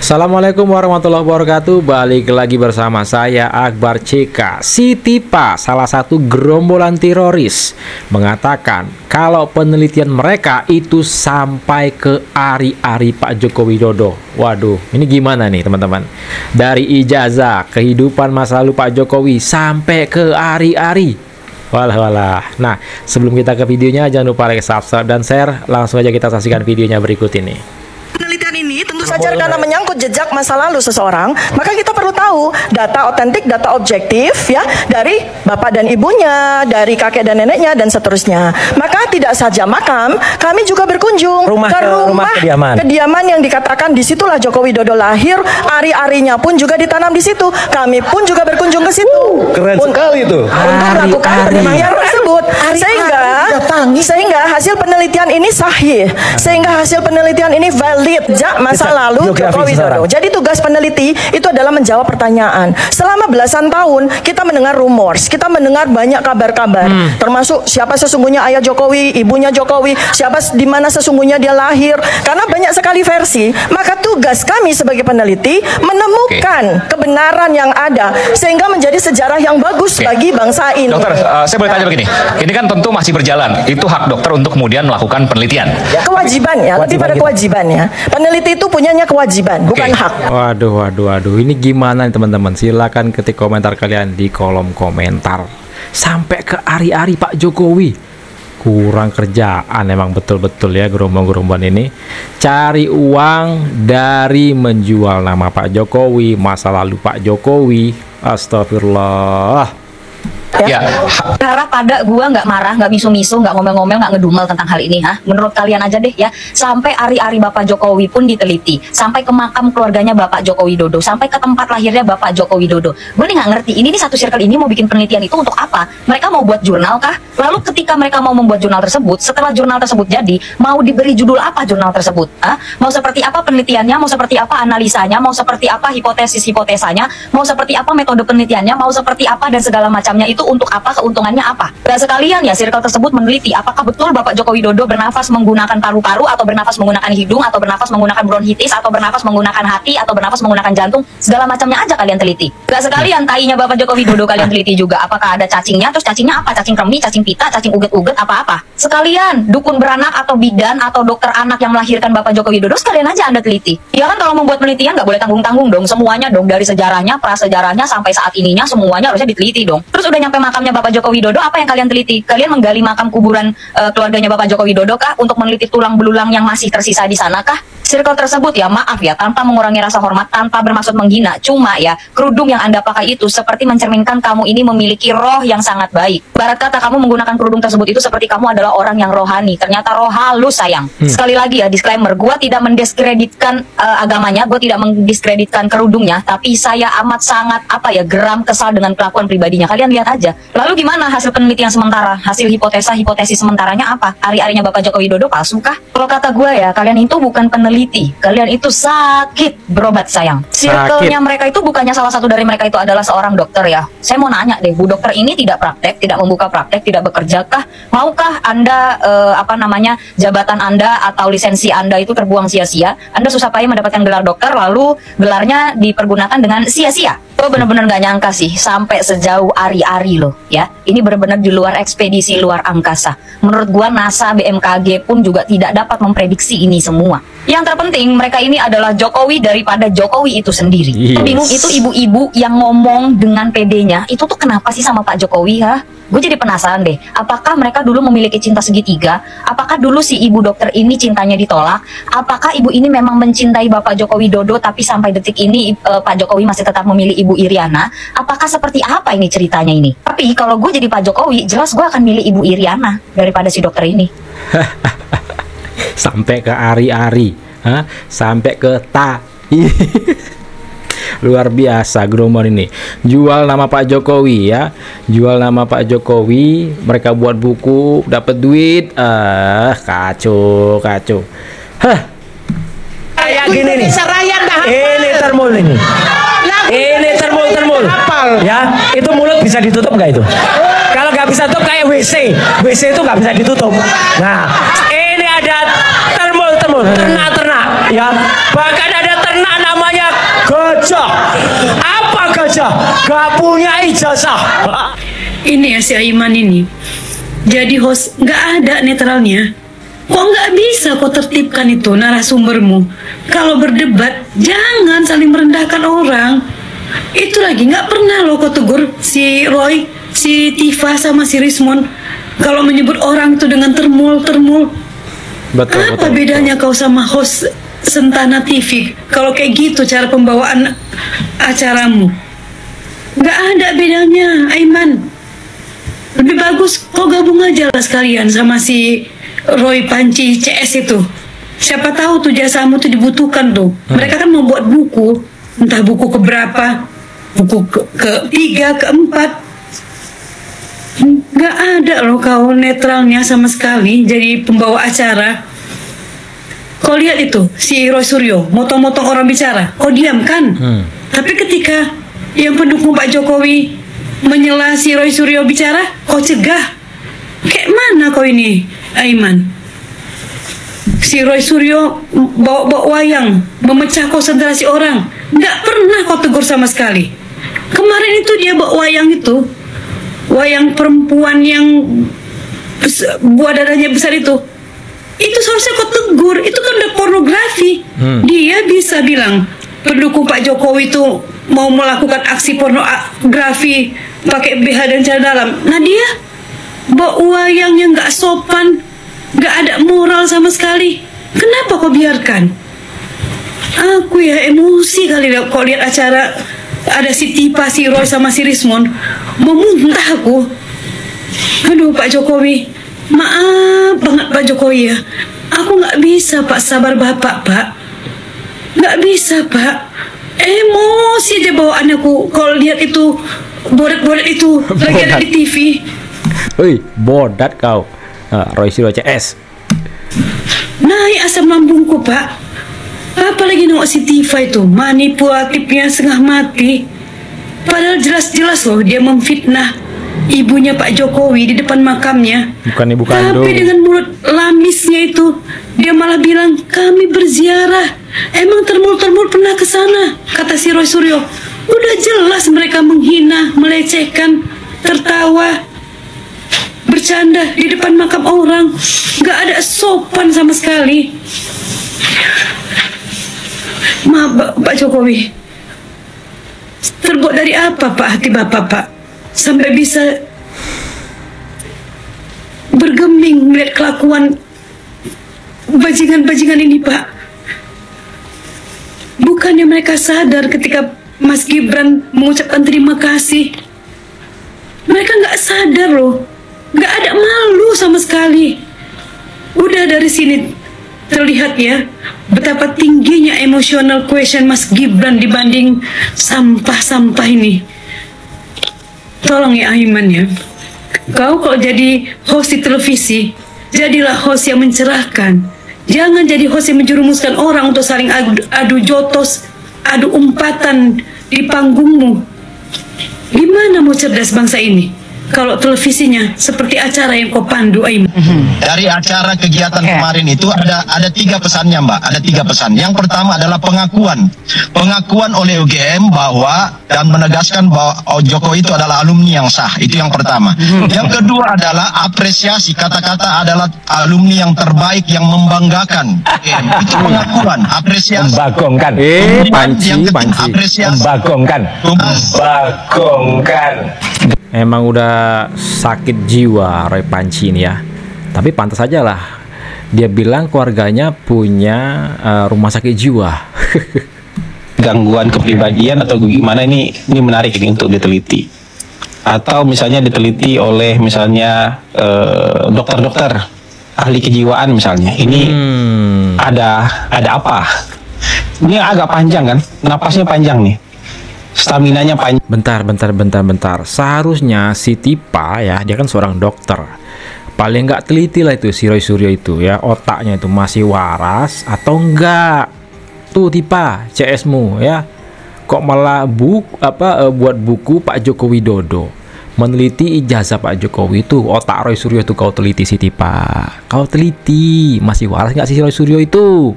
Assalamualaikum warahmatullahi wabarakatuh. Balik lagi bersama saya Akbar CK. Siti Pa, salah satu gerombolan teroris, mengatakan kalau penelitian mereka itu sampai ke ari-ari Pak Joko Widodo. Waduh, ini gimana nih teman-teman? Dari ijazah kehidupan masa lalu Pak Jokowi sampai ke ari-ari. Walah. Nah, sebelum kita ke videonya, jangan lupa like, subscribe, dan share. Langsung aja kita saksikan videonya berikut ini. Penelitian ini tentu saja karena menyangkut jejak masa lalu seseorang, maka kita perlu tahu data otentik, data objektif ya, dari bapak dan ibunya, dari kakek dan neneknya, dan seterusnya. Maka tidak saja makam, kami juga berkunjung ke rumah kediaman yang dikatakan disitulah Joko Widodo lahir, ari-arinya pun juga ditanam di situ. Kami pun juga berkunjung ke situ. Keren sekali itu. Untuk melakukan penelitian tersebut, sehingga hasil penelitian ini sahih, sehingga hasil penelitian ini valid sejak masa lalu Joko Widodo. Jadi tugas peneliti itu adalah menjawab pertanyaan. Selama belasan tahun kita mendengar rumors, kita mendengar banyak kabar-kabar, termasuk siapa sesungguhnya ayah Jokowi, ibunya Jokowi, siapa di mana sesungguhnya dia lahir. Karena banyak sekali versi, maka tugas kami sebagai peneliti menemukan kebenaran yang ada sehingga menjadi sejarah yang bagus bagi bangsa ini. Dokter, saya boleh tanya begini. Ini kan tentu masih berjalan. Itu hak dokter untuk kemudian melakukan penelitian. Kewajiban ya, lebih pada kewajiban ya. Peneliti itu punyanya kewajiban, bukan hak. Waduh. Ini gimana nih teman-teman? Silakan ketik komentar kalian di kolom komentar. Sampai ke ari-ari Pak Jokowi. Kurang kerjaan emang betul-betul ya gerombol-gerombol ini. Cari uang dari menjual nama Pak Jokowi, masa lalu Pak Jokowi. Astagfirullah. Ya. Harap pada gua nggak marah, nggak misu-misu, nggak ngomel-ngomel, nggak ngedumel tentang hal ini, Menurut kalian aja deh ya. Sampai ari-ari Bapak Jokowi pun diteliti, sampai ke makam keluarganya Bapak Joko Widodo, sampai ke tempat lahirnya Bapak Joko Widodo. Gue nih nggak ngerti. Ini nih satu circle ini mau bikin penelitian itu untuk apa? Mereka mau buat jurnal kah? Lalu ketika mereka mau membuat jurnal tersebut, setelah jurnal tersebut jadi, mau diberi judul apa jurnal tersebut? Mau seperti apa penelitiannya? Mau seperti apa analisanya? Mau seperti apa hipotesisanya? Mau seperti apa metode penelitiannya? Mau seperti apa dan segala macamnya itu untuk apa, keuntungannya apa? Dan sekalian ya circle tersebut meneliti apakah betul Bapak Joko Widodo bernafas menggunakan paru-paru, atau bernafas menggunakan hidung, atau bernafas menggunakan bronkitis, atau bernafas menggunakan hati, atau bernafas menggunakan jantung. Segala macamnya aja kalian teliti. Gak sekalian tainya Bapak Joko Widodo kalian teliti juga. Apakah ada cacingnya? Terus cacingnya apa? Cacing kremi, cacing pita, cacing uget-uget, apa-apa. Sekalian dukun beranak atau bidan atau dokter anak yang melahirkan Bapak Joko Widodo, sekalian aja Anda teliti. Ya kan, kalau membuat penelitian nggak boleh tanggung-tanggung dong. Semuanya dong, dari sejarahnya, prasejarahnya sampai saat ininya, semuanya harusnya diteliti dong. Terus udah nyampe makamnya Bapak Joko Widodo, apa yang kalian teliti? Kalian menggali makam kuburan keluarganya Bapak Joko Widodo kah? Untuk meneliti tulang belulang yang masih tersisa di sana kah? Circle tersebut ya, maaf ya, tanpa mengurangi rasa hormat, tanpa bermaksud menghina, cuma ya, kerudung yang Anda pakai itu seperti mencerminkan kamu ini memiliki roh yang sangat baik. Barat kata, kamu menggunakan kerudung tersebut itu seperti kamu adalah orang yang rohani. Ternyata roh halus, sayang. Sekali lagi ya, disclaimer, gue tidak mendiskreditkan agamanya, gue tidak mendiskreditkan kerudungnya, tapi saya amat sangat geram, kesal dengan kelakuan pribadinya. Kalian lihat aja. Lalu gimana hasil penelitian sementara? Hasil hipotesis sementaranya apa? Ari-arinya Bapak Joko Widodo palsu kah? Kalau kata gue ya, kalian itu bukan peneliti, kalian itu sakit berobat, sayang. Circle-nya mereka itu bukannya salah satu dari mereka itu adalah seorang dokter ya. Saya mau nanya deh, Bu dokter ini tidak praktek, tidak membuka praktek, tidak bekerja kah? Maukah Anda jabatan Anda atau lisensi Anda itu terbuang sia-sia? Anda susah payah mendapatkan gelar dokter, lalu gelarnya dipergunakan dengan sia-sia. Gue bener-bener gak nyangka sih sampai sejauh ari-ari loh ya. Ini bener-bener di luar ekspedisi luar angkasa. Menurut gua NASA, BMKG pun juga tidak dapat memprediksi ini semua. Yang terpenting mereka ini adalah Jokowi daripada Jokowi itu sendiri. Bingung itu ibu-ibu yang ngomong dengan PD-nya itu tuh kenapa sih sama Pak Jokowi Gue jadi penasaran deh, apakah mereka dulu memiliki cinta segitiga? Apakah dulu si ibu dokter ini cintanya ditolak? Apakah ibu ini memang mencintai Bapak Joko Widodo tapi sampai detik ini Pak Jokowi masih tetap memilih Ibu Iriana? Apakah seperti apa ini ceritanya ini? Tapi kalau gue jadi Pak Jokowi, jelas gue akan milih Ibu Iriana daripada si dokter ini. Sampai ke ari-ari, sampai ke luar biasa gerombol ini. Jual nama Pak Jokowi ya, jual nama Pak Jokowi. Mereka buat buku, dapat duit. Kacau. Kayak gini nih. Ini termul ini. Ini termul. Ya, itu mulut bisa ditutup nggak itu? Kalau nggak bisa tutup kayak WC itu nggak bisa ditutup. Nah, ini ada termul, ternak. Ya, bahkan ada ternak namanya Gak punya ijazah. Ini ya si Aiman ini. Jadi host nggak ada netralnya. Kok nggak bisa kau tertibkan itu narasumbermu? Kalau berdebat jangan saling merendahkan orang. Itu lagi nggak pernah loh kau tegur si Roy, si Tifa sama si Rismon. Kalau menyebut orang itu dengan termul. Betul, Apa bedanya kau sama host Sentana TV? Kalau kayak gitu cara pembawaan acaramu, nggak ada bedanya, Aiman. Lebih bagus kau gabung aja lah sekalian sama si Roy Panci CS itu. Siapa tahu tuh jasamu tuh dibutuhkan tuh. Mereka kan membuat buku, entah buku keberapa, buku ke-3, ke-4. Nggak ada loh kau netralnya sama sekali jadi pembawa acara. Kau lihat itu si Roy Suryo motong-motong orang bicara, kau diam kan? Tapi ketika yang pendukung Pak Jokowi menyela si Roy Suryo bicara, kau cegah. Kayak mana kau ini, Aiman? Si Roy Suryo bawa wayang, memecah konsentrasi orang, nggak pernah kau tegur sama sekali. Kemarin itu dia bawa wayang itu, wayang perempuan yang buah dadanya besar itu seharusnya kau tegur. Itu kan udah pornografi. Dia bisa bilang pendukung Pak Jokowi itu mau melakukan aksi pornografi pakai BH dan celana dalam. Nah dia bawa wayang yang nggak sopan, nggak ada moral sama sekali. Kenapa kau biarkan? Aku ya emosi kali kau lihat acara ada si Tipa, si Roy sama si Rismon, memuntah aku. Aduh Pak Jokowi, maaf banget Pak Jokowi ya. Aku nggak bisa Pak, sabar Bapak Pak. Nggak bisa Pak. Emosi aja bawaan aku kalau lihat itu bodat-bodat itu lagi ada di TV. Wih, bodat kau. Roy Suryo CS. Naik asam lambungku Pak. Apalagi nengok si Tifa itu manipulatifnya setengah mati. Padahal jelas-jelas loh dia memfitnah ibunya Pak Jokowi di depan makamnya. Bukan ibu kandung. Tapi dengan mulut lamisnya itu dia malah bilang kami berziarah. Emang termul-termul pernah ke sana? Kata si Roy Suryo. Udah jelas mereka menghina, melecehkan, tertawa, bercanda di depan makam orang. Gak ada sopan sama sekali. Maaf Pak Jokowi, terbuat dari apa Pak hati Bapak Pak sampai bisa bergeming melihat kelakuan bajingan-bajingan ini Pak? Bukannya mereka sadar ketika Mas Gibran mengucapkan terima kasih? Mereka nggak sadar loh, nggak ada malu sama sekali. Udah dari sini terlihat ya betapa tingginya emotional question Mas Gibran dibanding sampah-sampah ini. Tolong ya Aiman ya, kau kalau jadi host di televisi, jadilah host yang mencerahkan. Jangan jadi host yang menjerumuskan orang untuk saling adu jotos, adu umpatan di panggungmu. Gimana mau cerdas bangsa ini kalau televisinya seperti acara yang kau pandu, Aiman? Dari acara kegiatan kemarin itu ada 3 pesannya Mbak, ada 3 pesan. Yang pertama adalah pengakuan oleh UGM bahwa dan menegaskan bahwa Jokowi itu adalah alumni yang sah, itu yang pertama. Yang kedua adalah apresiasi, kata-kata adalah alumni yang terbaik yang membanggakan. Itu pengakuan, apresiasi. Membagongkan. Panci. Apresiasi. Membagongkan. Emang udah sakit jiwa Roy Panci ini ya. Tapi pantas aja lah. Dia bilang keluarganya punya rumah sakit jiwa. Gangguan kepribadian atau gimana, ini menarik ini untuk diteliti. Atau misalnya diteliti oleh misalnya dokter-dokter ahli kejiwaan misalnya. Ini ada apa? Ini agak panjang kan? Napasnya panjang nih. Staminanya panjang. Bentar. Seharusnya si Tipa ya, dia kan seorang dokter. Paling nggak teliti lah itu si Roy Suryo itu ya, otaknya itu masih waras atau enggak. Tuh Tipa, CS-mu ya. Kok malah buat buku Pak Joko Widodo, meneliti ijazah Pak Jokowi itu. Otak Roy Suryo itu kau teliti si Tipa. Kau teliti, masih waras nggak sih Roy Suryo itu?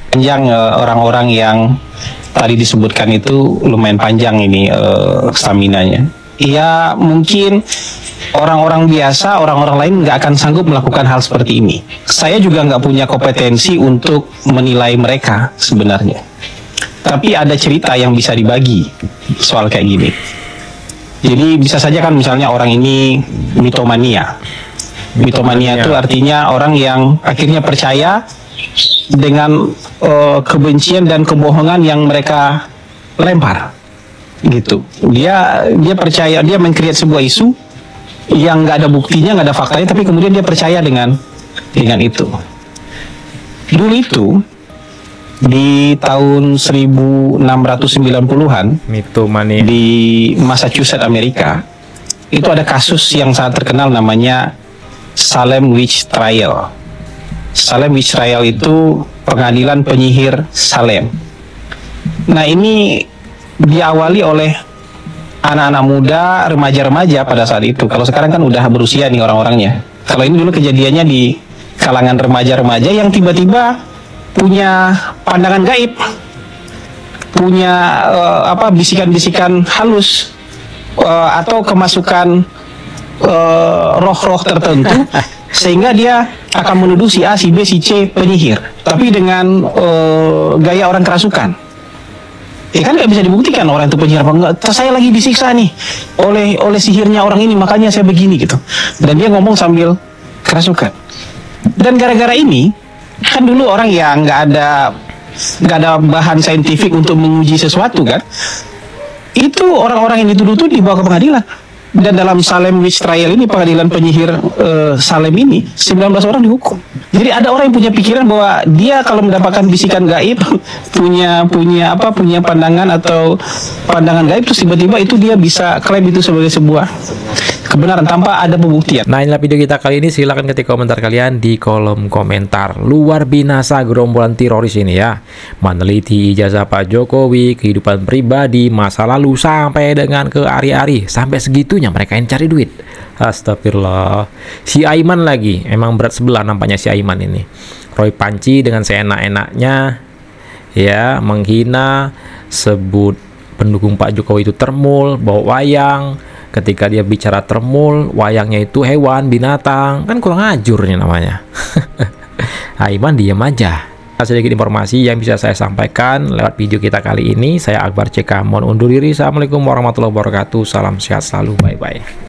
panjang orang-orang yang tadi disebutkan itu lumayan panjang ini staminanya. Ya mungkin orang-orang biasa, orang-orang lain nggak akan sanggup melakukan hal seperti ini. Saya juga nggak punya kompetensi untuk menilai mereka sebenarnya. Tapi ada cerita yang bisa dibagi soal kayak gini. Jadi bisa saja kan misalnya orang ini mitomania. Mitomania itu artinya orang yang akhirnya percaya dengan kebencian dan kebohongan yang mereka lempar. Gitu. Dia percaya, dia meng-create sebuah isu yang nggak ada buktinya, nggak ada faktanya, tapi kemudian dia percaya dengan itu. Dulu itu di tahun 1690-an di Massachusetts, Amerika, itu ada kasus yang sangat terkenal namanya Salem Witch Trial. Salem Witch Trial itu pengadilan penyihir Salem. Nah, ini diawali oleh anak-anak muda, remaja-remaja pada saat itu. Kalau sekarang kan udah berusia nih orang-orangnya. Kalau ini dulu kejadiannya di kalangan remaja-remaja yang tiba-tiba punya pandangan gaib, punya bisikan-bisikan halus, atau kemasukan roh-roh tertentu, sehingga dia akan menuduh si A, si B, si C penyihir, tapi dengan gaya orang kerasukan. Ya kan nggak bisa dibuktikan orang itu penyihir apa enggak. Saya lagi disiksa nih oleh sihirnya orang ini, makanya saya begini gitu. Dan dia ngomong sambil kerasukan. Dan gara-gara ini kan dulu orang yang nggak ada bahan saintifik untuk menguji sesuatu kan, itu orang-orang yang dituduh itu dibawa ke pengadilan. Dan dalam Salem Witch Trial ini, pengadilan penyihir Salem ini, 19 orang dihukum. Jadi ada orang yang punya pikiran bahwa dia kalau mendapatkan bisikan gaib, punya pandangan atau pandangan gaib, terus tiba-tiba itu dia bisa klaim itu sebagai sebuah kebenaran tanpa ada pembuktian. Nah, inilah video kita kali ini. Silahkan ketik komentar kalian di kolom komentar. Luar binasa gerombolan teroris ini ya, meneliti ijazah Pak Jokowi, kehidupan pribadi, masa lalu, sampai dengan ke ari-ari. Sampai segitunya mereka yang cari duit. Astagfirullah. Si Aiman lagi, emang berat sebelah nampaknya si Aiman ini. Roy Panci dengan seenak-enaknya ya menghina, sebut pendukung Pak Jokowi itu termul, bawa wayang. Ketika dia bicara termul, wayangnya itu hewan, binatang, kan kurang ajur nih namanya. Aiman diam aja. Sedikit informasi yang bisa saya sampaikan lewat video kita kali ini. Saya Akbar CK mohon undur diri. Assalamualaikum warahmatullahi wabarakatuh. Salam sehat selalu. Bye bye.